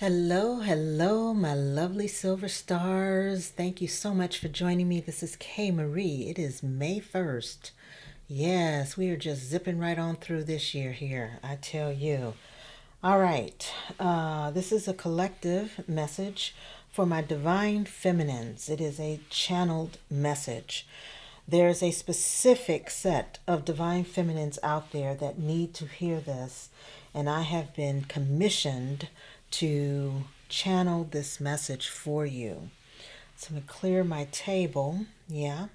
Hello, hello, my lovely silver stars. Thank you so much for joining me. This is Kay Marie. It is May 1st. Yes, we are just zipping right on through this year here, I tell you. All right, this is a collective message for my divine feminines. It is a channeled message. There's a specific set of divine feminines out there that need to hear this, and I have been commissioned to channel this message for you. So I'm going to clear my table, yeah,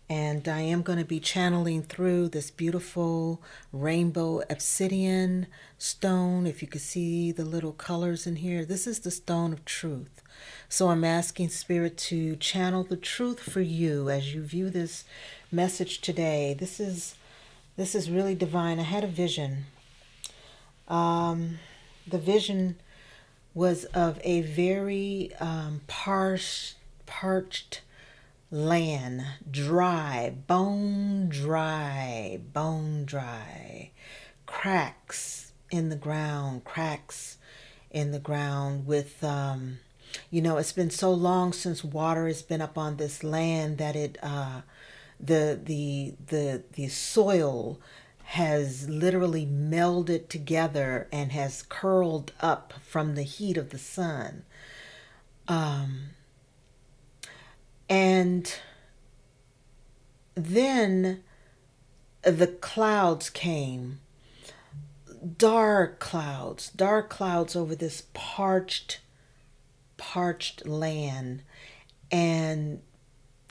and I am going to be channeling through this beautiful rainbow obsidian stone. If you could see the little colors in here, this is the stone of truth. So I'm asking Spirit to channel the truth for you as you view this message today. This is really divine. I had a vision. The vision was of a very parched land, dry, bone dry, cracks in the ground with, it's been so long since water has been up on this land that the soil has literally melded together and has curled up from the heat of the sun. And then the clouds came, dark clouds over this parched land, and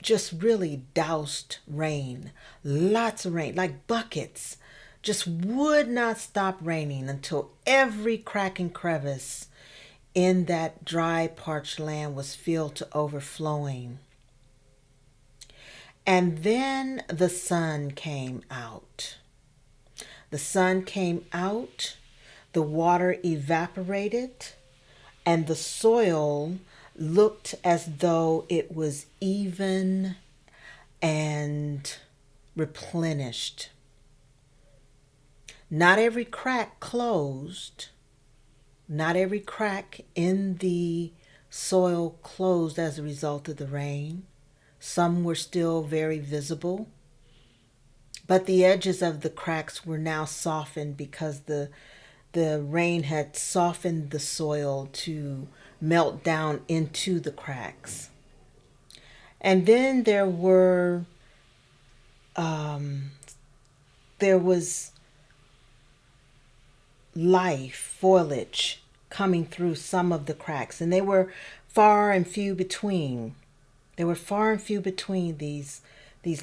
just really doused rain, lots of rain, like buckets, just would not stop raining until every crack and crevice in that dry, parched land was filled to overflowing. And then the sun came out. The sun came out, the water evaporated, and the soil looked as though it was even and replenished. Not every crack closed, not every crack in the soil closed as a result of the rain. Some were still very visible, but the edges of the cracks were now softened because the rain had softened the soil to melt down into the cracks. And then there was life, foliage coming through some of the cracks, and they were far and few between. These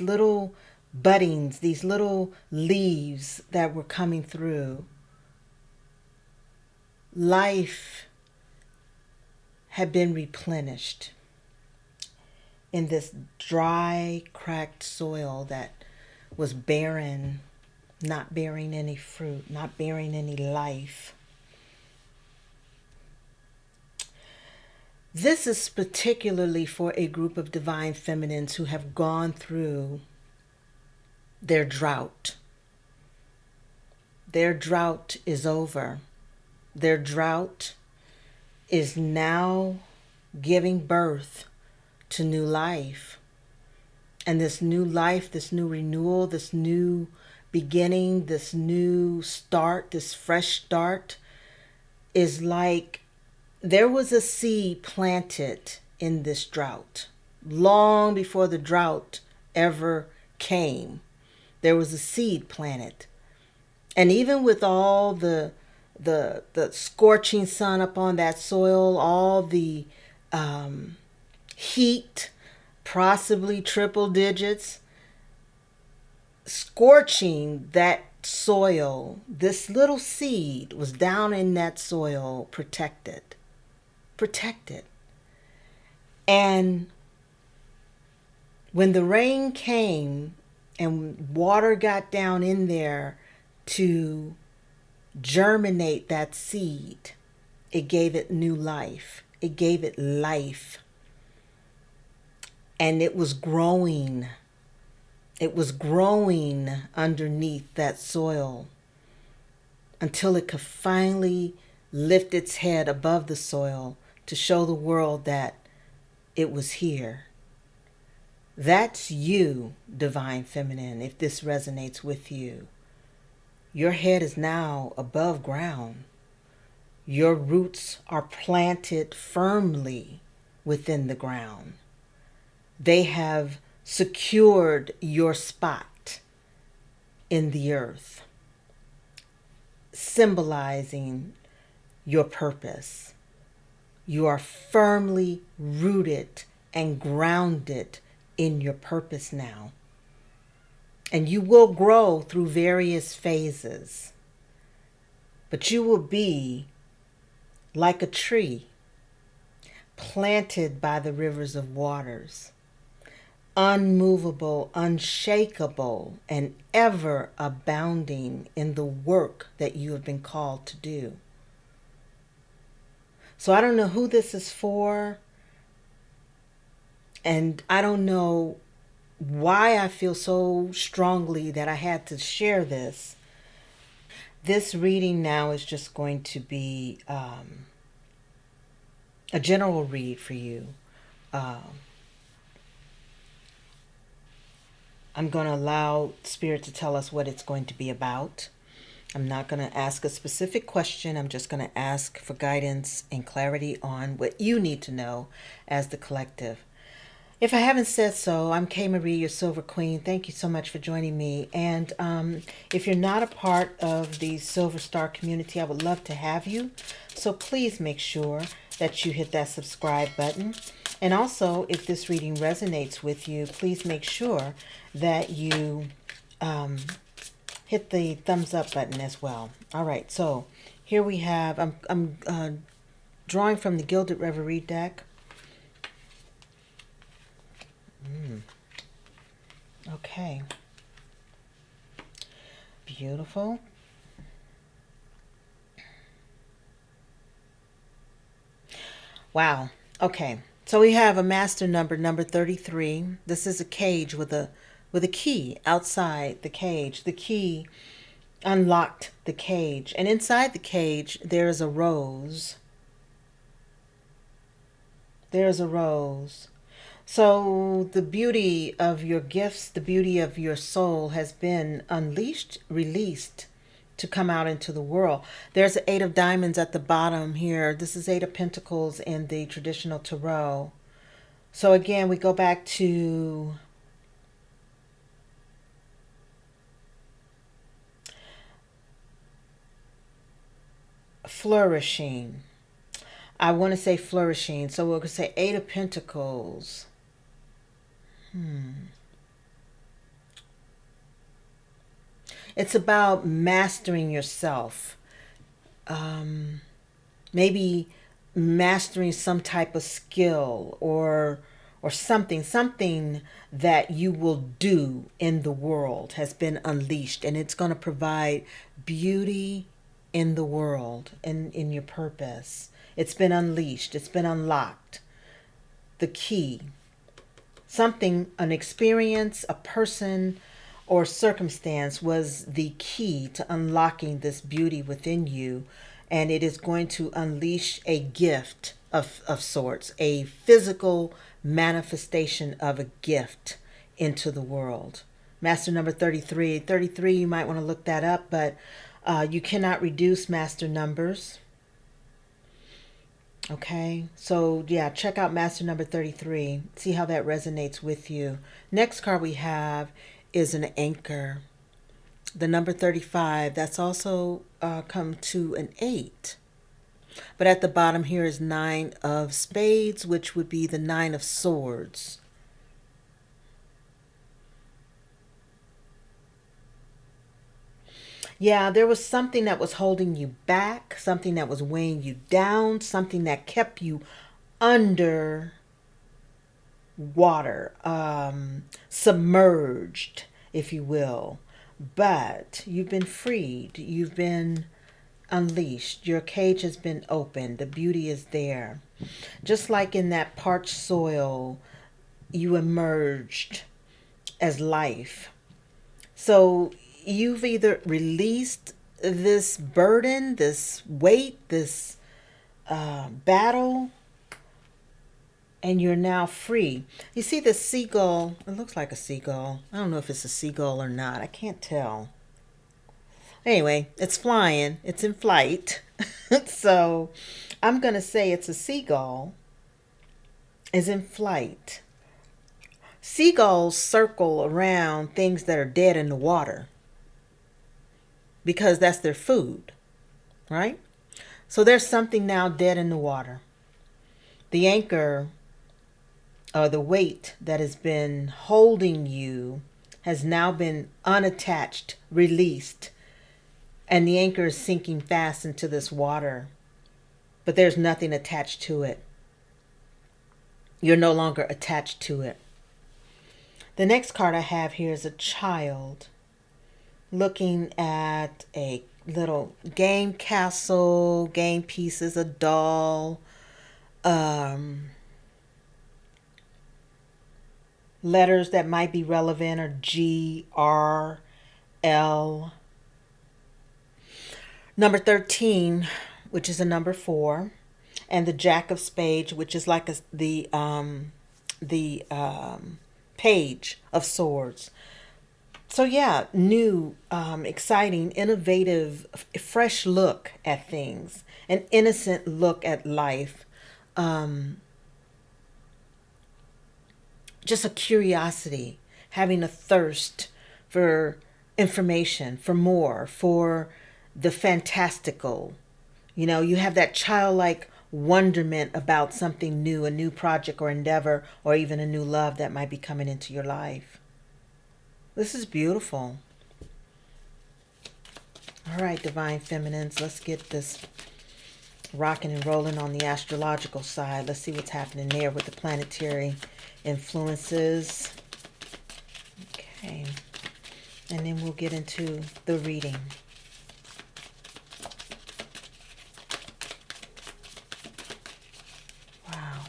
little buddings, these little leaves that were coming through. Life had been replenished in this dry, cracked soil that was barren, not bearing any fruit, not bearing any life. This is particularly for a group of divine feminines who have gone through their drought. Their drought is over. Their drought is now giving birth to new life. And this new life, this new renewal, this new beginning, this new start, this fresh start is like there was a seed planted in this drought. Long before the drought ever came, there was a seed planted. And even with all the scorching sun upon that soil, all the heat, possibly triple digits, scorching that soil, this little seed was down in that soil, protected. And when the rain came and water got down in there to germinate that seed, it gave it new life. It gave it life. And it was growing. It was growing underneath that soil until it could finally lift its head above the soil to show the world that it was here. That's you, Divine Feminine, if this resonates with you. Your head is now above ground. Your roots are planted firmly within the ground. They have secured your spot in the earth, symbolizing your purpose. You are firmly rooted and grounded in your purpose now. And you will grow through various phases, but you will be like a tree planted by the rivers of waters, unmovable, unshakable, and ever abounding in the work that you have been called to do. So I don't know who this is for, and I don't know why I feel so strongly that I had to share this. This reading now is just going to be a general read for you. I'm going to allow Spirit to tell us what it's going to be about. I'm not going to ask a specific question. I'm just going to ask for guidance and clarity on what you need to know as the collective. If I haven't said so, I'm Kay Marie, your Silver Queen. Thank you so much for joining me. And if you're not a part of the Silver Star community, I would love to have you. So please make sure that you hit that subscribe button. And also, if this reading resonates with you, please make sure that you hit the thumbs up button as well. All right, so here we have, I'm drawing from the Gilded Reverie deck. Okay. Beautiful. Wow. Okay. So we have a master number, number 33. This is a cage with a key outside the cage. The key unlocked the cage, and inside the cage there is a rose. There's a rose. So the beauty of your gifts, the beauty of your soul has been unleashed, released to come out into the world. There's an 8 of diamonds at the bottom here. This is 8 of pentacles in the traditional tarot. So again, we go back to flourishing. I want to say flourishing. So we're going to say 8 of pentacles. It's about mastering yourself. Maybe mastering some type of skill or something that you will do in the world has been unleashed, and it's going to provide beauty in the world and in your purpose. It's been unleashed. It's been unlocked. The key. Something, an experience, a person, or circumstance was the key to unlocking this beauty within you. And it is going to unleash a gift of sorts, a physical manifestation of a gift into the world. Master number 33. 33, you might want to look that up, but you cannot reduce master numbers. Okay, so yeah, check out master number 33. See how that resonates with you. Next card we have is an anchor. The number 35, that's also come to an 8. But at the bottom here is 9 of spades, which would be the 9 of swords. Yeah, there was something that was holding you back, something that was weighing you down, something that kept you under water, submerged, if you will. But you've been freed. You've been unleashed. Your cage has been opened. The beauty is there. Just like in that parched soil, you emerged as life. So you've either released this burden, this weight, this battle, and you're now free. You see the seagull, it looks like a seagull. I don't know if it's a seagull or not. I can't tell. Anyway, it's flying, it's in flight. So I'm going to say it's a seagull is in flight. Seagulls circle around things that are dead in the water because that's their food, right? So there's something now dead in the water. The anchor, or the weight that has been holding you, has now been unattached, released, and the anchor is sinking fast into this water, but there's nothing attached to it. You're no longer attached to it. The next card I have here is a child looking at a little game castle, game pieces, a doll, letters that might be relevant are G, R, L. Number 13, which is a number 4, and the Jack of Spades, which is like the Page of Swords. So yeah, new, exciting, innovative, fresh look at things, an innocent look at life, just a curiosity, having a thirst for information, for more, for the fantastical. You know, you have that childlike wonderment about something new, a new project or endeavor, or even a new love that might be coming into your life. This is beautiful. All right, Divine Feminines, let's get this rocking and rolling on the astrological side. Let's see what's happening there with the planetary influences. Okay. And then we'll get into the reading. Wow.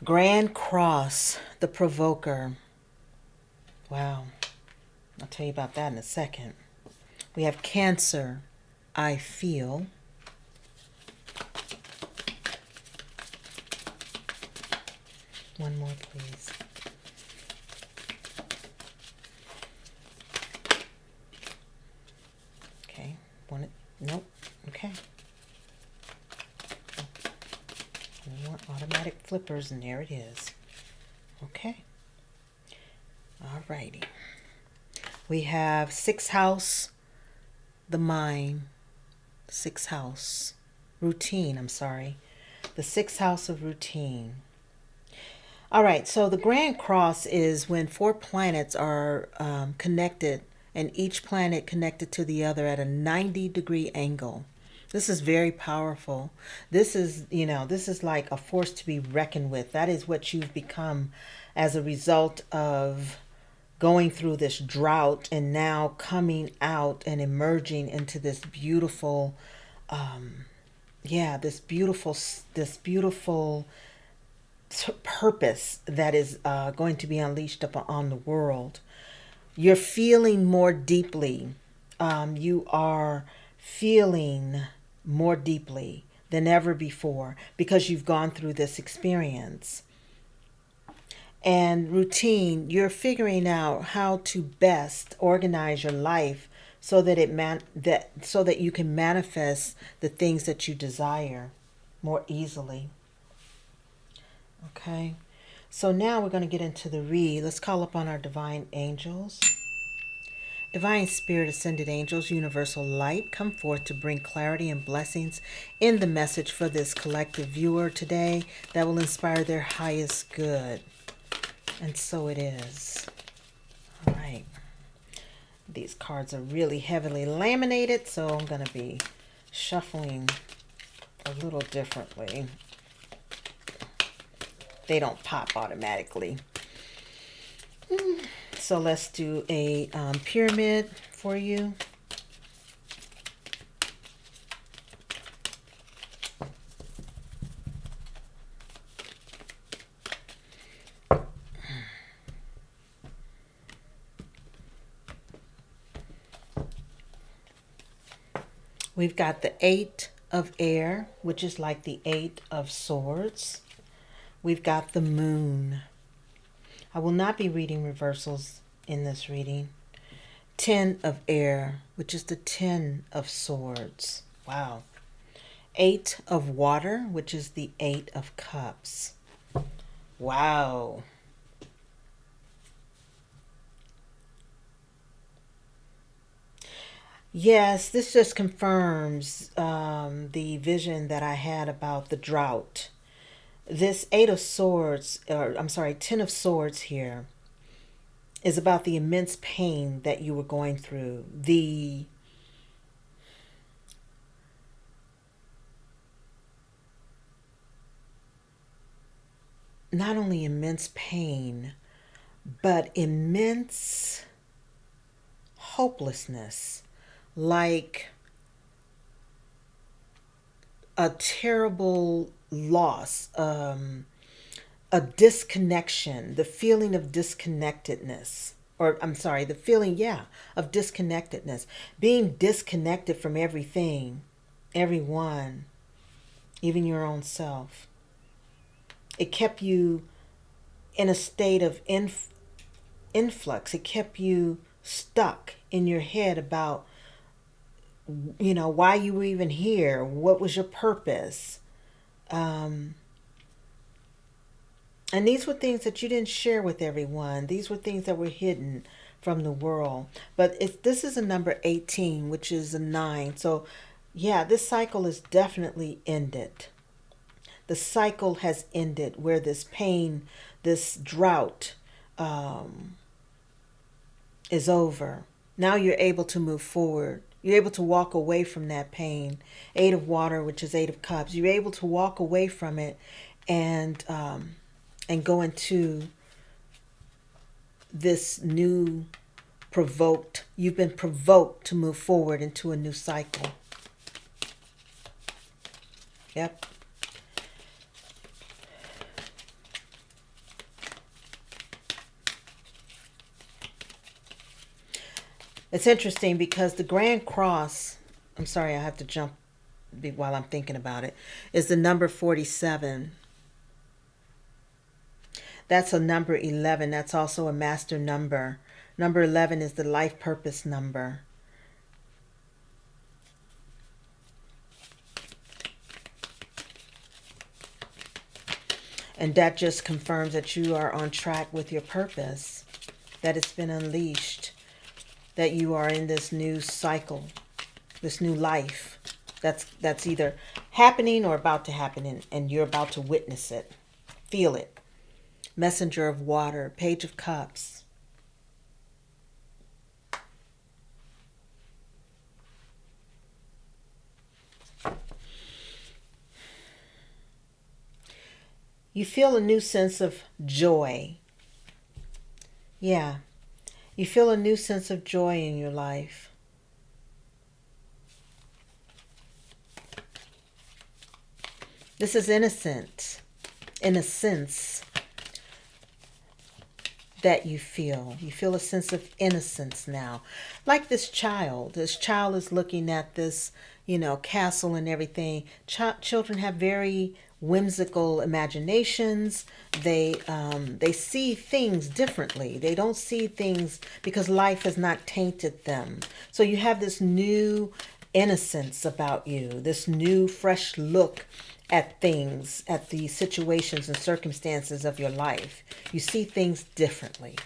Grand Cross, the Provoker. Wow. I'll tell you about that in a second. We have Cancer, I Feel. One more, please. Okay. Nope. Okay. We want automatic flippers, and there it is. Okay. All righty. We have 6th house, the mind. 6th house, routine, I'm sorry. The 6th house of routine. All right, so the Grand Cross is when 4 planets are connected, and each planet connected to the other at a 90-degree angle. This is very powerful. This is, this is like a force to be reckoned with. That is what you've become as a result of going through this drought and now coming out and emerging into this beautiful, this beautiful purpose that is going to be unleashed upon the world. You're feeling more deeply. You are feeling more deeply than ever before because you've gone through this experience. And routine, you're figuring out how to best organize your life so that so that you can manifest the things that you desire more easily. Okay. So now we're going to get into the read. Let's call upon our divine angels. Divine Spirit, Ascended Angels, Universal Light, come forth to bring clarity and blessings in the message for this collective viewer today that will inspire their highest good. And so it is. All right. These cards are really heavily laminated, so I'm going to be shuffling a little differently. They don't pop automatically. So let's do a pyramid for you. We've got the Eight of Air, which is like the Eight of Swords. We've got the Moon. I will not be reading reversals in this reading. Ten of Air, which is the Ten of Swords. Wow. Eight of Water, which is the Eight of Cups. Wow. Yes, this just confirms the vision that I had about the drought. This Eight of Swords, or I'm sorry, Ten of Swords here, is about the immense pain that you were going through. The not only immense pain, but immense hopelessness, like a terrible loss, a disconnection, the feeling of disconnectedness, or I'm sorry, the feeling, yeah, of disconnectedness, being disconnected from everything, everyone, even your own self. It kept you in a state of influx. It kept you stuck in your head about, why you were even here. What was your purpose? Um, and these were things that you didn't share with everyone. These were things that were hidden from the world. But this is a number 18, which is a 9. So, yeah, this cycle is definitely ended. The cycle has ended where this pain, this drought is over. Now you're able to move forward. You're able to walk away from that pain. Eight of Water, which is Eight of Cups. You're able to walk away from it and go into this new you've been provoked to move forward into a new cycle. Yep. It's interesting because the Grand Cross, I'm sorry, I have to jump while I'm thinking about it, is the number 47. That's a number 11. That's also a master number. Number 11 is the life purpose number. And that just confirms that you are on track with your purpose, that it's been unleashed, that you are in this new cycle, this new life that's either happening or about to happen, and you're about to witness it, feel it. Messenger of Water, Page of Cups. You feel a new sense of joy. Yeah, you feel a new sense of joy in your life. This is innocent, innocence that you feel. You feel a sense of innocence now. Like this child. This child is looking at this, castle and everything. Children have very whimsical imaginations. They see things differently. They don't see things because life has not tainted them. So you have this new innocence about you, this new fresh look at things, at the situations and circumstances of your life. You see things differently.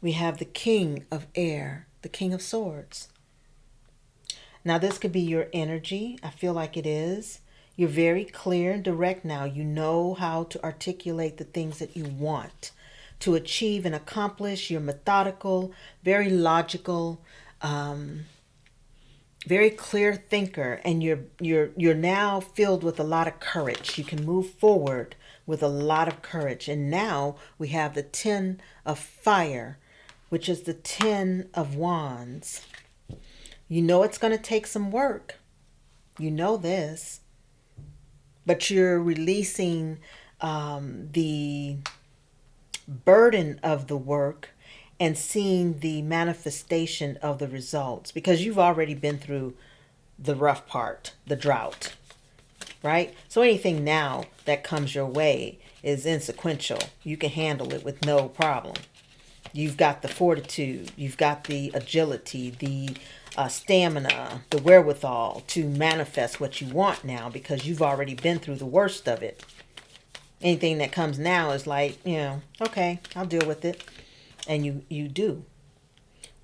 We have the King of Air, the King of Swords. Now, this could be your energy. I feel like it is. You're very clear and direct now. You know how to articulate the things that you want to achieve and accomplish. You're methodical, very logical, very clear thinker, and you're now filled with a lot of courage. You can move forward with a lot of courage. And now we have the 10 of Fire, which is the 10 of Wands. You know it's going to take some work. You know this. But you're releasing the burden of the work, and seeing the manifestation of the results, because you've already been through the rough part, the drought, right? So anything now that comes your way is insequential. You can handle it with no problem. You've got the fortitude, you've got the agility, the stamina, the wherewithal to manifest what you want now, because you've already been through the worst of it. Anything that comes now is like, okay, I'll deal with it. And you do.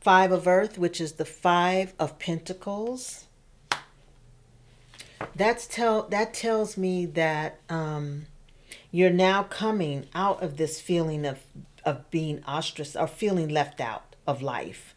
Five of Earth, which is the Five of Pentacles. That tells me that you're now coming out of this feeling of being ostracized or feeling left out of life.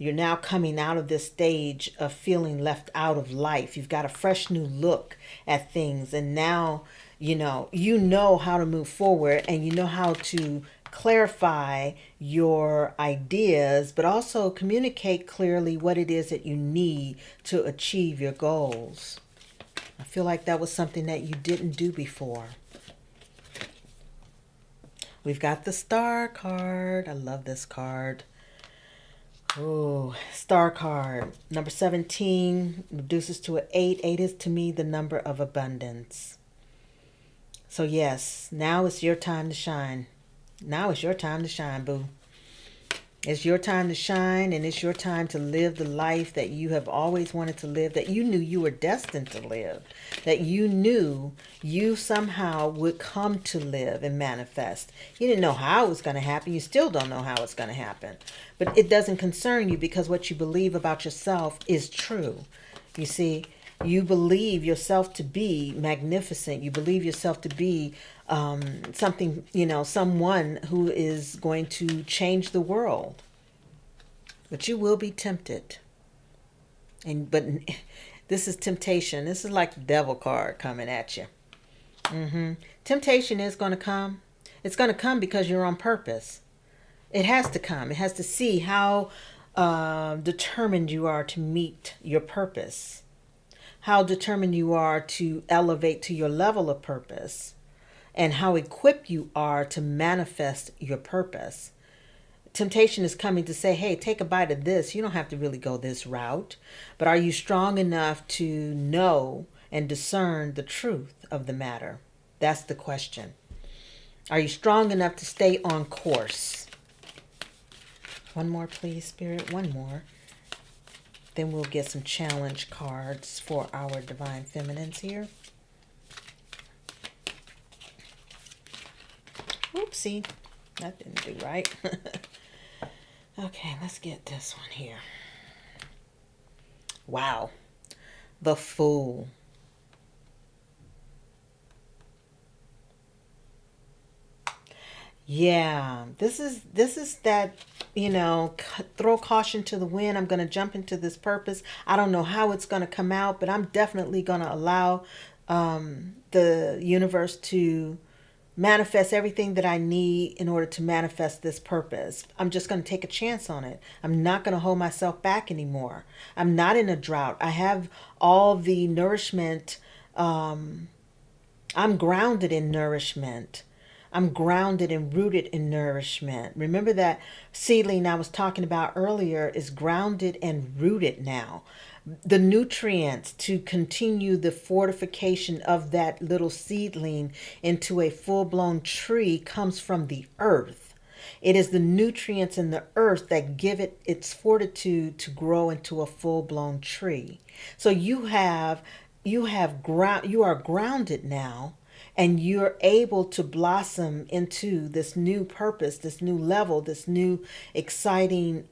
You're now coming out of this stage of feeling left out of life. You've got a fresh new look at things, and now you know how to move forward, and you know how to clarify your ideas, but also communicate clearly what it is that you need to achieve your goals. I feel like that was something that you didn't do before. We've got the Star card. I love this card. Oh, Star card. Number 17 reduces to an 8. 8 is to me the number of abundance. So yes, now it's your time to shine. Now it's your time to shine, boo. It's your time to shine, and it's your time to live the life that you have always wanted to live, that you knew you were destined to live, that you knew you somehow would come to live and manifest. You didn't know how it was going to happen. You still don't know how it's going to happen. But it doesn't concern you, because what you believe about yourself is true. You see, you believe yourself to be magnificent. You believe yourself to be something, someone who is going to change the world. But you will be tempted. But this is temptation. This is like the devil card coming at you. Temptation is going to come. It's going to come because you're on purpose. It has to come. It has to see how determined you are to meet your purpose. How determined you are to elevate to your level of purpose, and how equipped you are to manifest your purpose. Temptation is coming to say, hey, take a bite of this. You don't have to really go this route. But are you strong enough to know and discern the truth of the matter? That's the question. Are you strong enough to stay on course? One more, please, Spirit. One more. Then we'll get some challenge cards for our Divine Feminines here. Oopsie. That didn't do right. Okay, let's get this one here. Wow. The Fool. Yeah, this is that, throw caution to the wind. I'm going to jump into this purpose. I don't know how it's going to come out, but I'm definitely going to allow the universe to manifest everything that I need in order to manifest this purpose. I'm just going to take a chance on it. I'm not going to hold myself back anymore. I'm not in a drought. I have all the nourishment. I'm grounded in nourishment. I'm grounded and rooted in nourishment. Remember that seedling I was talking about earlier is grounded and rooted now. The nutrients to continue the fortification of that little seedling into a full-blown tree comes from the earth. It is the nutrients in the earth that give it its fortitude to grow into a full-blown tree. So you are grounded now, and you're able to blossom into this new purpose, this new level, this new exciting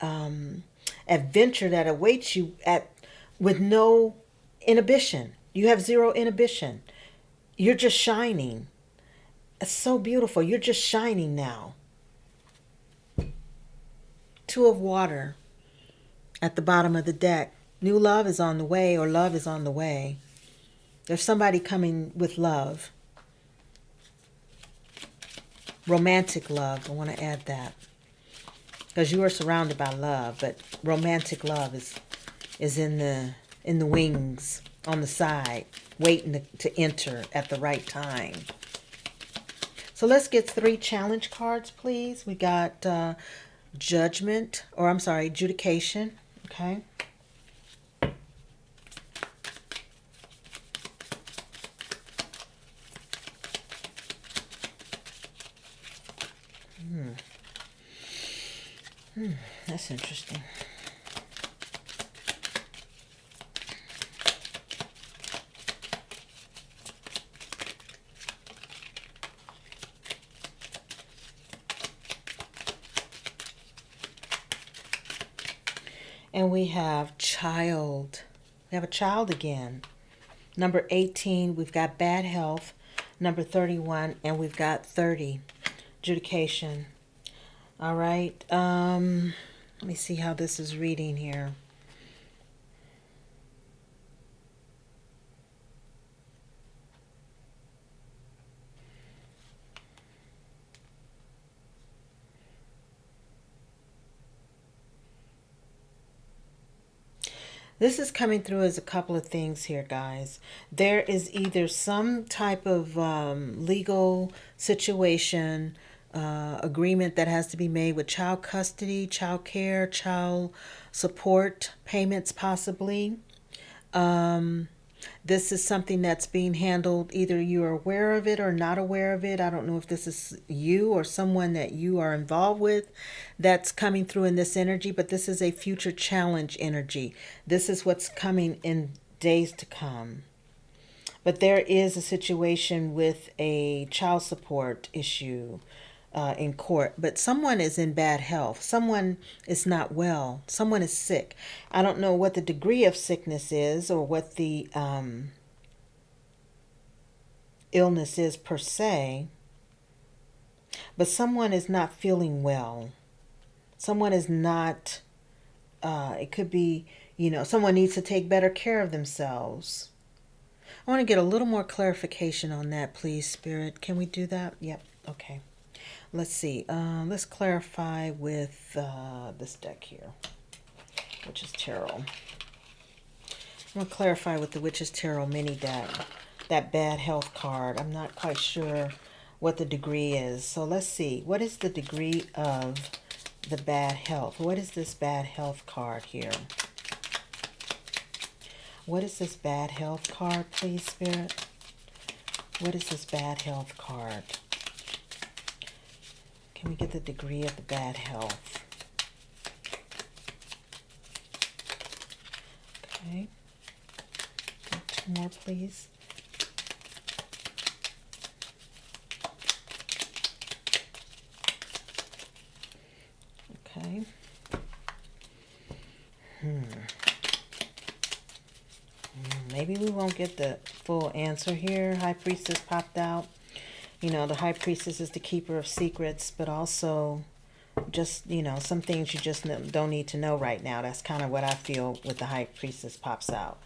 adventure that awaits you with no inhibition. You have zero inhibition. You're just shining. It's so beautiful. You're just shining now. Two of Water at the bottom of the deck. New love is on the way, or love is on the way. There's somebody coming with love. Romantic love. I want to add that, because you are surrounded by love, but romantic love is in the wings, on the side, waiting to enter at the right time. So let's get 3 challenge cards, please. We got Judgment, or I'm sorry, adjudication. Okay. That's interesting. And we have child. We have a child again. Number 18, we've got bad health. Number 31, and we've got 30, adjudication. All right. Let me see how this is reading here. This is coming through as a couple of things here, guys. There is either some type of legal situation, agreement that has to be made with child custody, child care, child support payments, possibly. This is something that's being handled. Either you're aware of it or not aware of it. I don't know if this is you or someone that you are involved with that's coming through in this energy, but this is a future challenge energy. This is what's coming in days to come. But there is a situation with a child support issue in court, but someone is in bad health. Someone is not well. Someone is sick. I don't know what the degree of sickness is or what the illness is per se, but someone is not feeling well. Someone is not, it could be, someone needs to take better care of themselves. I want to get a little more clarification on that, please, Spirit. Can we do that? Yep. Okay. Let's see. Let's clarify with this deck here, Witch's Tarot. I'm going to clarify with the Witch's Tarot mini deck, that bad health card. I'm not quite sure what the degree is. So let's see. What is the degree of the bad health? What is this bad health card here? What is this bad health card, please, Spirit? What is this bad health card? Can we get the degree of the bad health? Okay. Two more, please. Okay. Maybe we won't get the full answer here. High Priestess popped out. The High Priestess is the keeper of secrets, but also just, some things you just don't need to know right now. That's kind of what I feel with the High Priestess pops out.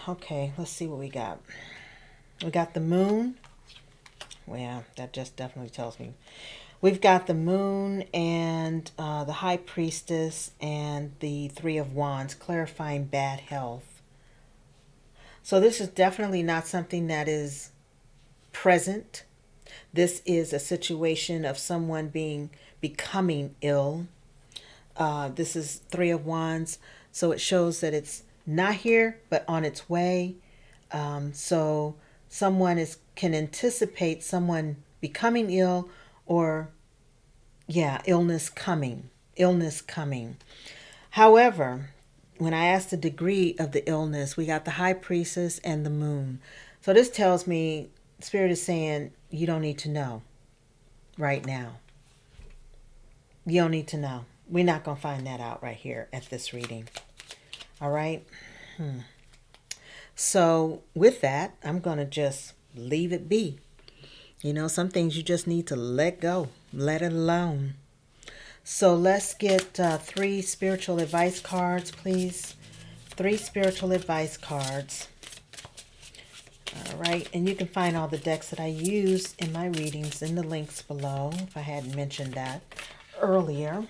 Okay, let's see what we got. We got the Moon. Well, that just definitely tells me. We've got the Moon and the High Priestess and the Three of Wands, clarifying bad health. So this is definitely not something that is present. This is a situation of someone becoming ill. This is Three of Wands, so it shows that it's not here but on its way. So someone can anticipate someone becoming ill, or illness coming. However, when I asked the degree of the illness, we got the High Priestess and the Moon. So this tells me Spirit is saying you don't need to know right now. You don't need to know. We're not going to find that out right here at this reading. All right? So with that, I'm going to just leave it be. Some things you just need to let go. Let it alone. So let's get 3 spiritual advice cards, please. 3 spiritual advice cards. All right, and you can find all the decks that I use in my readings in the links below, if I hadn't mentioned that earlier.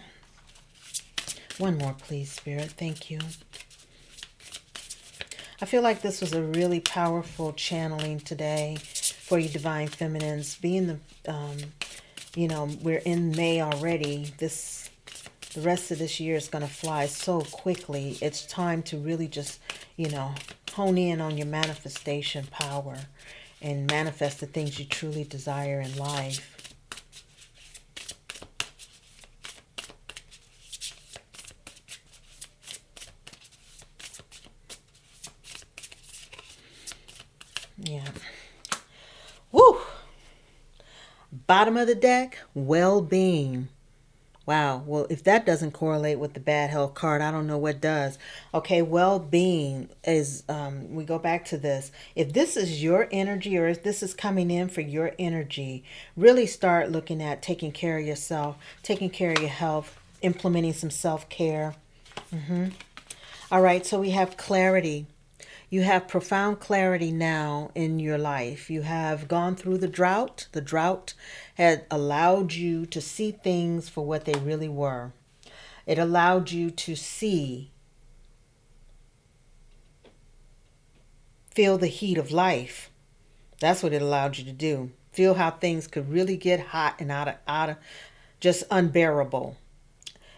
One more, please, Spirit. Thank you. I feel like this was a really powerful channeling today for you Divine Feminines. Be in You know, we're in May already. The rest of this year is going to fly so quickly. It's time to really just, you know, hone in on your manifestation power and manifest the things you truly desire in life. Yeah. Woo! Bottom of the deck, well-being. Wow. Well, if that doesn't correlate with the bad health card, I don't know what does. Okay, well-being is, we go back to this. If this is your energy, or if this is coming in for your energy, really start looking at taking care of yourself, taking care of your health, implementing some self-care. All right, so we have clarity. You have profound clarity now in your life. You have gone through the drought. The drought had allowed you to see things for what they really were. It allowed you to see, feel the heat of life. That's what it allowed you to do. Feel how things could really get hot and out of just unbearable.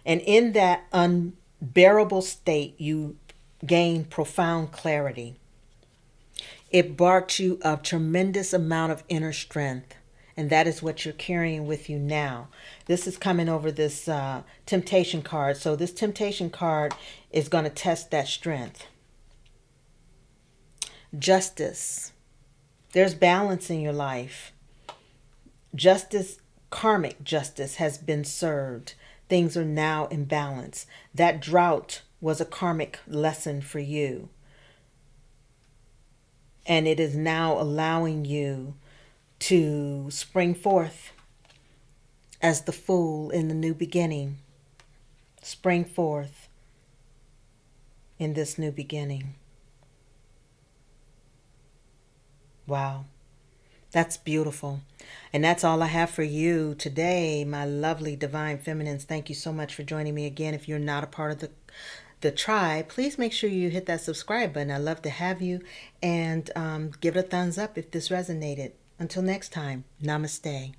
And in that unbearable state, you gain profound clarity. It brought you a tremendous amount of inner strength. And that is what you're carrying with you now. This is coming over this temptation card. So this temptation card is going to test that strength. Justice. There's balance in your life. Justice, karmic justice has been served. Things are now in balance. That drought was a karmic lesson for you. And it is now allowing you to spring forth as the fool in the new beginning. Spring forth in this new beginning. Wow. That's beautiful. And that's all I have for you today, my lovely divine feminines. Thank you so much for joining me again. If you're not a part of the tribe, please make sure you hit that subscribe button. I'd love to have you. And give it a thumbs up if this resonated. Until next time, namaste.